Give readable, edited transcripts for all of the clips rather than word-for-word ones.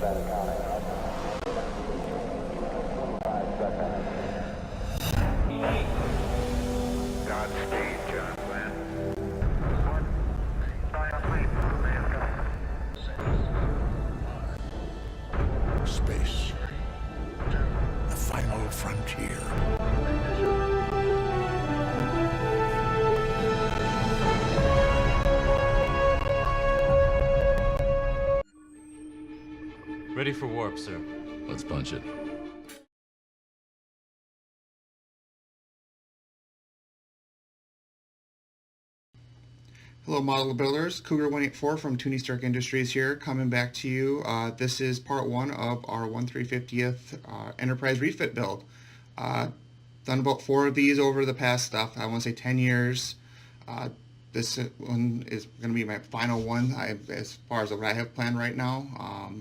Godspeed, John Glenn. Space. The final frontier. Ready for warp, sir. Let's punch it. Hello, model builders. Cougar 184 from Tuney Stary Industries here, coming back to you. This is part one of our 1/350th Enterprise Refit build. Done about 4 of these over the past, I want to say 10 years. This one is going to be my final one as far as what I have planned right now.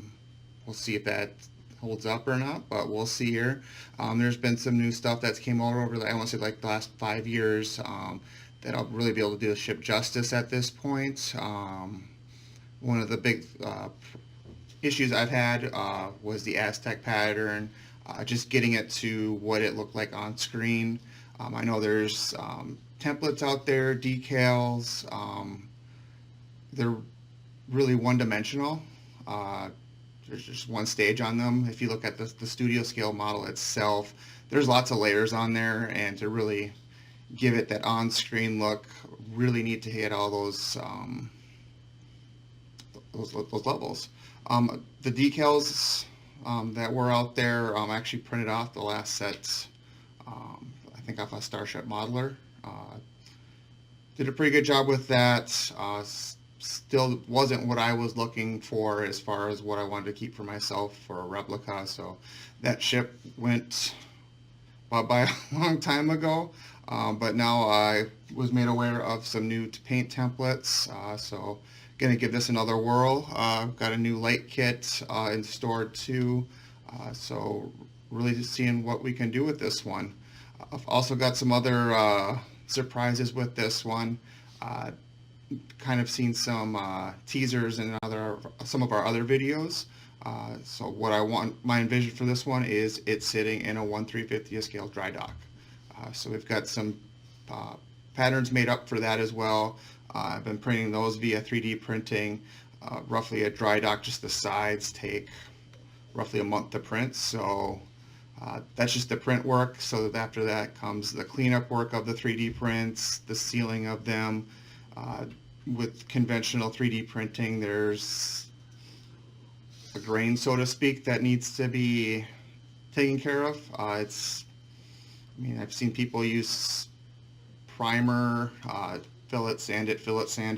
We'll see if that holds up or not, but we'll see here. There's been some new stuff that's came over I want to say like the last 5 years. That I'll really be able to do the ship justice at this point. One of the big issues I've had was the Aztec pattern, just getting it to what it looked like on screen. I know there's templates out there, decals. They're really one-dimensional. There's just one stage on them. If you look at the studio scale model itself, there's lots of layers on there, and to really give it that on-screen look, really need to hit all those levels. The decals that were out there, I actually printed off the last set, I think off a Starship Modeler. Did a pretty good job with that. Still wasn't what I was looking for as far as what I wanted to keep for myself for a replica, so that ship went by a long time ago. But now I was made aware of some new paint templates, so going to give this another whirl. Got a new light kit in store too, so really just seeing what we can do with this one. I've also got some other surprises with this one. Kind of seen some teasers in some of our other videos. So what my envision for this one is it's sitting in a 1/350th scale dry dock. So we've got some patterns made up for that as well. I've been printing those via 3D printing. Roughly a dry dock, just the sides take roughly a month to print. So that's just the print work. So after that comes the cleanup work of the 3D prints, the sealing of them. With conventional 3D printing, there's a grain, so to speak, that needs to be taken care of. I've seen people use primer, fillet sand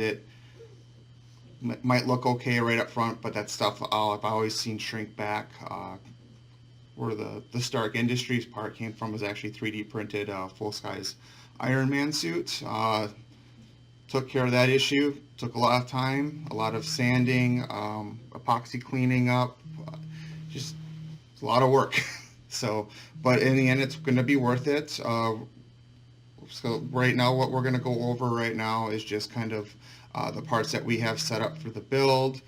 it. Might look okay right up front, but that stuff I've always seen shrink back. Where the Star Trek Industries part came from was actually 3D printed full-size Iron Man suit. Took care of that issue. Took a lot of time, a lot of sanding, epoxy cleaning up. Just a lot of work. So, but in the end, it's going to be worth it. So right now, what we're going to go over right now is just kind of the parts that we have set up for the build.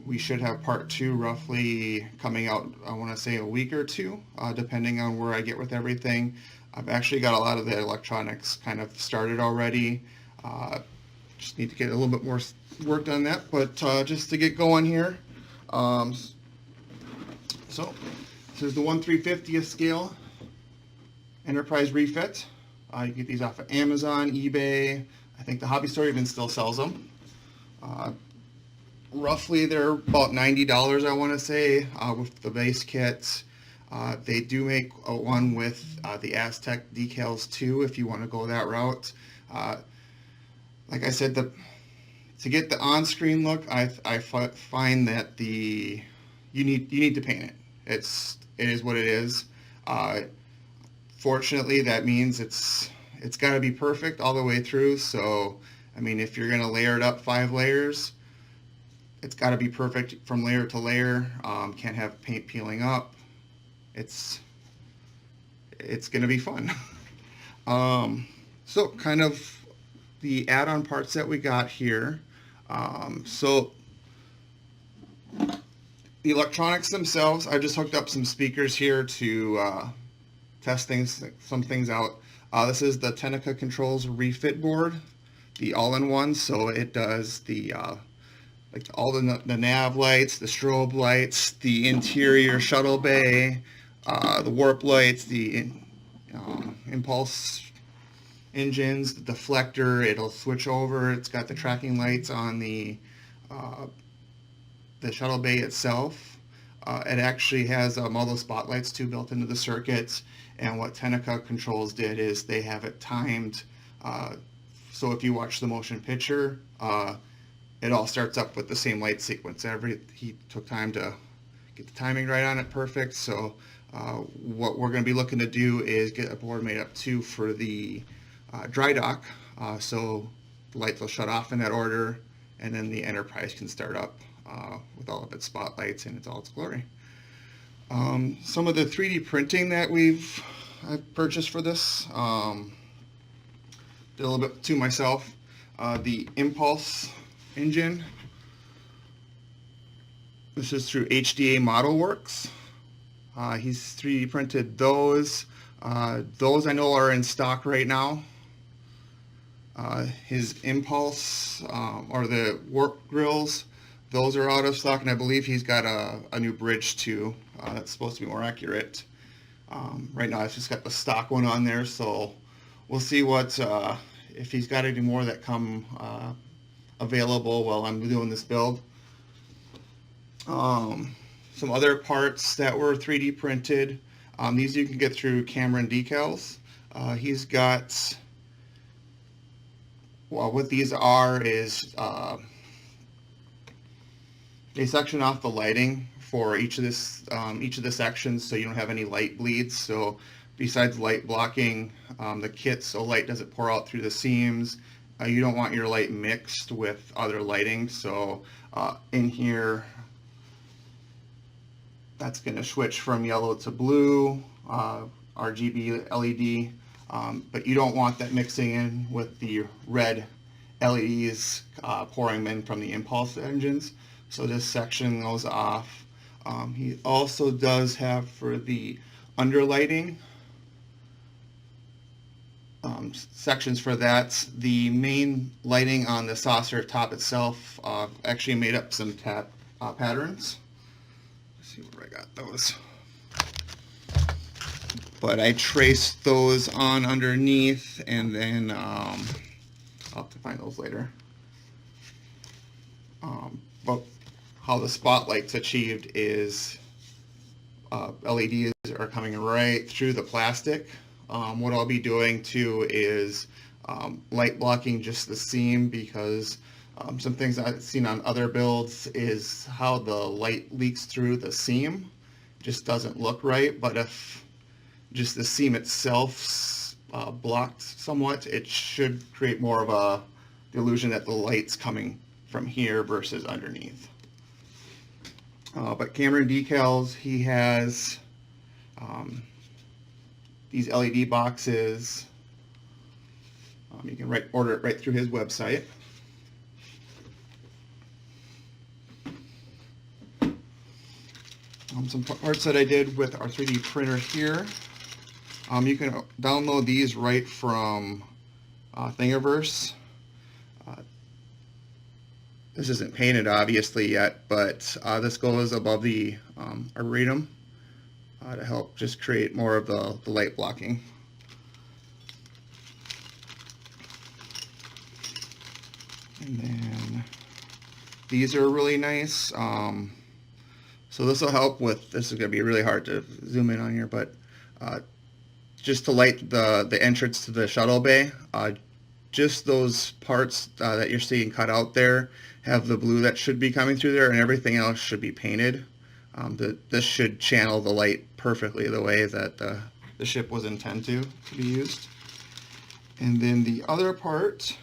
We should have part 2 roughly coming out, I want to say a week or 2, depending on where I get with everything. I've actually got a lot of the electronics kind of started already. Just need to get a little bit more work on that, but just to get going here. So this is the 1/350th scale Enterprise Refit. You get these off of Amazon, eBay. I think the Hobby Store even still sells them. Roughly they're about $90, I want to say, with the base kit. They do make one with the Aztec decals too, if you want to go that route. Like I said, to get the on-screen look, I find that you need to paint it. It is what it is. Fortunately, that means it's got to be perfect all the way through. So, I mean, if you're gonna layer it up 5 layers, it's got to be perfect from layer to layer. Can't have paint peeling up. It's gonna be fun. So, kind of the add-on parts that we got here. So The electronics themselves, I just hooked up some speakers here to test some things out. This is the Tenacontrols Refit board, the all-in-one, so it does the like all the nav lights, the strobe lights, the interior shuttle bay, the warp lights, the impulse engines, the deflector. It'll switch over. It's got the tracking lights on the shuttle bay itself. It actually has all those spotlights too built into the circuits. And what Tenacontrols did is they have it timed. So if you watch the motion picture, it all starts up with the same light sequence. He took time to get the timing right on it, perfect. So what we're going to be looking to do is get a board made up too for the dry dock. So the lights will shut off in that order, and then the Enterprise can start up with all of its spotlights and all its glory. Some of the 3D printing that I've purchased for this, did a little bit to myself. The impulse engine. This is through HDA Model Works. He's 3D printed those. Those I know are in stock right now. His impulse or the warp grills, those are out of stock, and I believe he's got a new bridge too that's supposed to be more accurate. Right now I've just got the stock one on there, so we'll see what if he's got any more that come available while I'm doing this build. Some other parts that were 3D printed. These you can get through Cameron Decals. He's got, well, what these are is they section off the lighting for each of the sections, so you don't have any light bleeds. So besides light blocking the kit, so light doesn't pour out through the seams. You don't want your light mixed with other lighting. So in here, that's going to switch from yellow to blue, RGB LED, but you don't want that mixing in with the red LEDs pouring in from the impulse engines. So this section goes off. He also does have for the underlighting sections for that. The main lighting on the saucer top itself actually made up some patterns. Let's see where I got those. But I traced those on underneath, and then I'll have to find those later. But how the spotlight's achieved is LEDs are coming right through the plastic. What I'll be doing too is light blocking just the seam, because some things I've seen on other builds is how the light leaks through the seam. Just doesn't look right, but if just the seam itself blocked somewhat, it should create more of the illusion that the light's coming from here versus underneath. But Cameron Decals, he has these LED boxes. You can order it right through his website. Some parts that I did with our 3D printer here. You can download these right from Thingiverse. This isn't painted obviously yet, but this goes above the arboretum to help just create more of the light blocking. And then these are really nice. So this will help with, this is going to be really hard to zoom in on here, but just to light the entrance to the shuttle bay, just those parts that you're seeing cut out there have the blue that should be coming through there, and everything else should be painted. This should channel the light perfectly the way that the ship was intended to be used. And then the other part,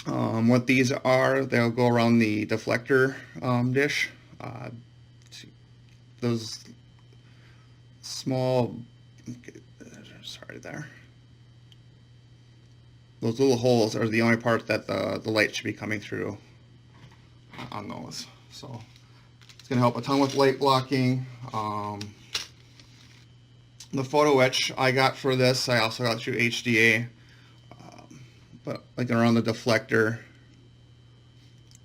what these are, they'll go around the deflector dish. Those small, sorry there, those little holes are the only part that the light should be coming through on those. So It's going to help a ton with light blocking. The photo etch I got for this, I also got through HDA, but like around the deflector,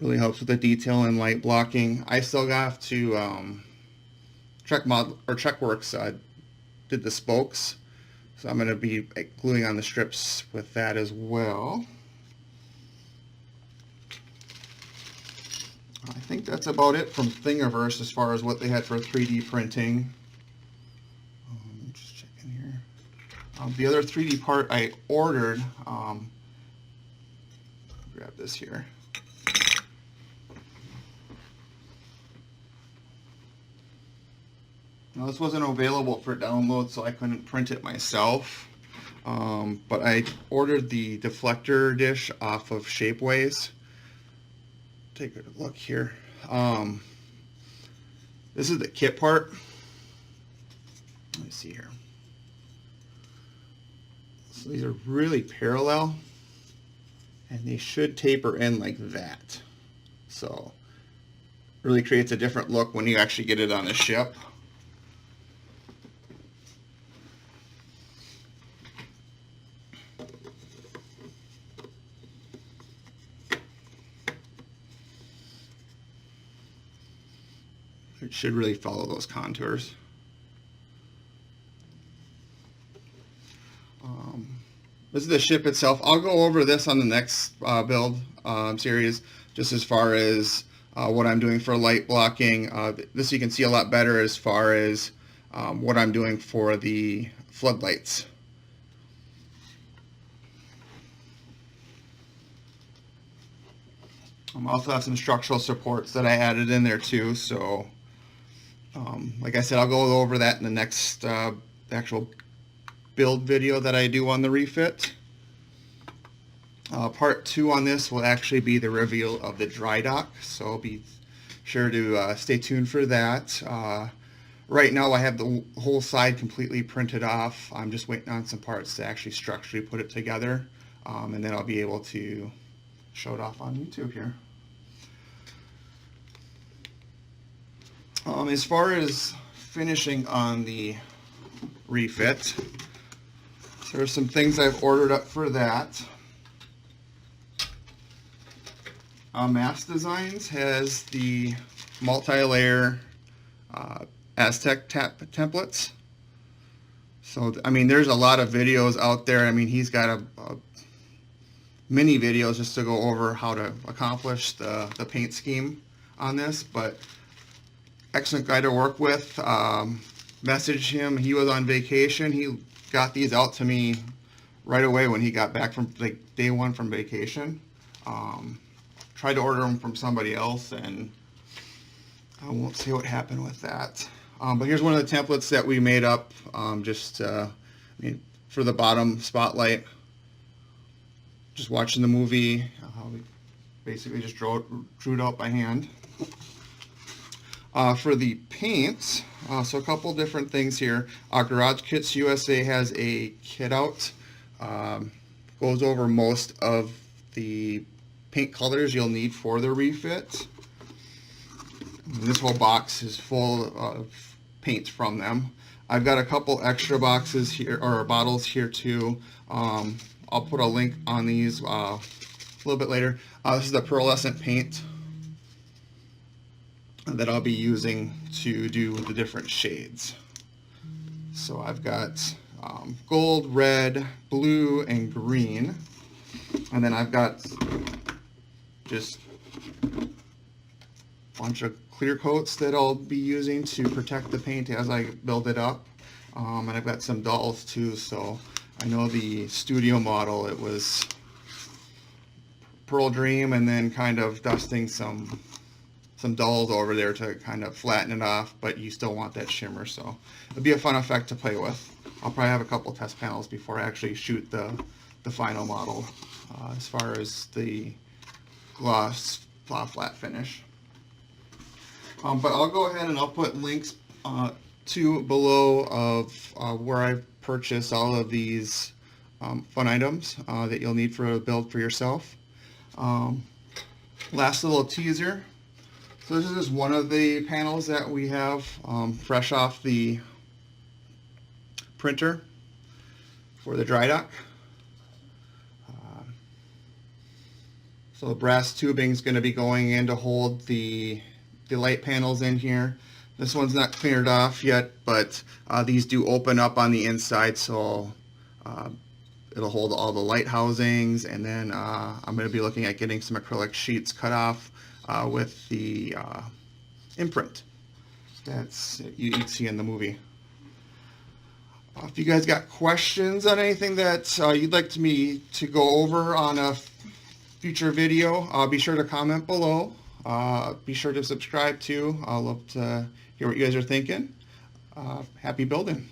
really helps with the detail and light blocking. I still got to Trekworks did the spokes, so I'm going to be gluing on the strips with that as well. I think that's about it from Thingiverse as far as what they had for 3D printing. Just checking here. The other 3D part I ordered, grab this here. Now this wasn't available for download, so I couldn't print it myself. But I ordered the deflector dish off of Shapeways. Take a look here. This is the kit part. Let me see here. So these are really parallel, and they should taper in like that. So really creates a different look when you actually get it on the ship. It should really follow those contours. This is the ship itself. I'll go over this on the next build series, just as far as what I'm doing for light blocking. This you can see a lot better as far as what I'm doing for the floodlights. I also have some structural supports that I added in there too, so like I said, I'll go over that in the next actual build video that I do on the refit. Part 2 on this will actually be the reveal of the dry dock, so be sure to stay tuned for that. Right now I have the whole side completely printed off. I'm just waiting on some parts to actually structurally put it together, and then I'll be able to show it off on YouTube here. As far as finishing on the refit, there are some things I've ordered up for that. Mass Designs has the multi-layer Aztec templates. So, I mean, there's a lot of videos out there. I mean, he's got a mini videos just to go over how to accomplish the paint scheme on this, but excellent guy to work with. Messaged him. He was on vacation. He got these out to me right away when he got back from like day one from vacation. Tried to order them from somebody else, and I won't say what happened with that. But here's one of the templates that we made up, I mean, for the bottom spotlight. Just watching the movie, we basically just drew it out by hand. For the paints, so a couple different things here. Garage Kits USA has a kit out. Goes over most of the paint colors you'll need for the refit. And this whole box is full of paints from them. I've got a couple extra boxes here, or bottles here too. I'll put a link on these a little bit later. This is the pearlescent paint that I'll be using to do the different shades. So I've got gold, red, blue, and green. And then I've got just a bunch of clear coats that I'll be using to protect the paint as I build it up. And I've got some dulls too, so I know the studio model, it was Pearl Dream and then kind of dusting some dulls over there to kind of flatten it off, but you still want that shimmer, so it'll be a fun effect to play with. I'll probably have a couple test panels before I actually shoot the final model as far as the gloss flat finish. But I'll go ahead and I'll put links to below of where I've purchased all of these fun items that you'll need for a build for yourself. Last little teaser. So this is just one of the panels that we have fresh off the printer for the dry dock. So the brass tubing is going to be going in to hold the light panels in here. This one's not cleared off yet, but these do open up on the inside, so it'll hold all the light housings. And then I'm going to be looking at getting some acrylic sheets cut off with the imprint that's you'd see in the movie. If you guys got questions on anything that you'd like me to go over on a future video, be sure to comment below. Be sure to subscribe too. I'll love to hear what you guys are thinking. Happy building.